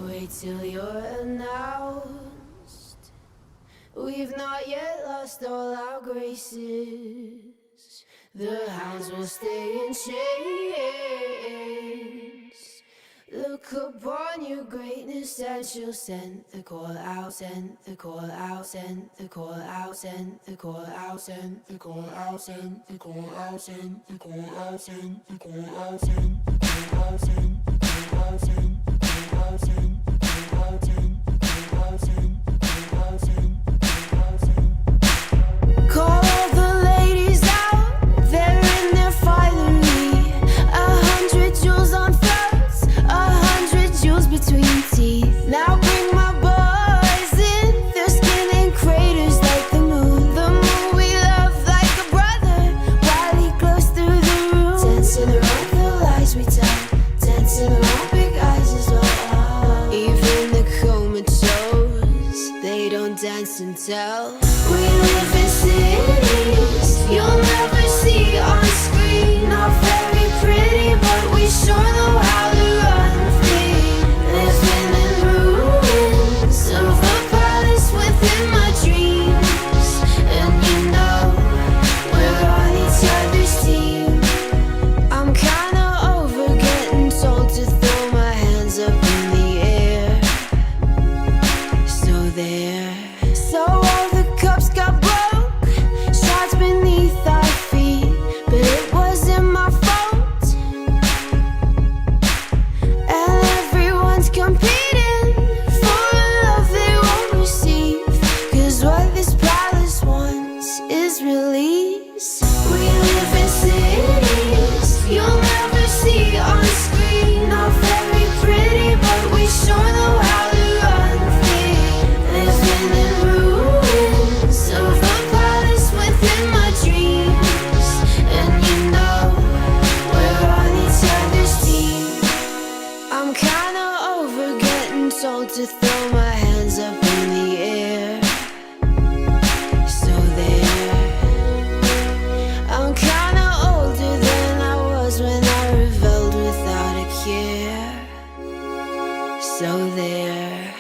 Wait till you're announced. We've not yet lost all our graces. The hounds will stay in chains. Look upon your greatness and she'll send the call out, send the call out, send the call out, send the call out, send the call out, send the call out, send the call out, send the call out, send the call out, send the call out, send the call out, send the call out, send the call out, send the call out, send the call out, send. Call all the ladies out, they're in their finery. 100 jewels on throats, 100 jewels between teeth. Now bring my boys in, their skin in craters like the moon. The moon we love like a brother, while he glows through the room. Dancing around the lies we tell, dancing around big eyes as well. Even the comatose, they don't dance and tell. We live in cities you'll never see on screen. Not very pretty, but we sure know how to run free. Living in ruins of a palace within my dreams. And you know, we're on each other's team. I'm kinda over getting told to throw my hands up in the air. So there. So all the cups got broke, shards beneath our feet, but it wasn't my fault. And everyone's competing for a love they won't receive, 'cause what this palace wants is release. We live in cities you'll never see on screen. Not very pretty, but we sure know how to run free. Living in ruins of a palace within my dreams. And you know, we're on each other's team. I'm kinda over getting told to throw my hands up in the air. So there. I'm kinda older than I was when I rebelled without a care. So there.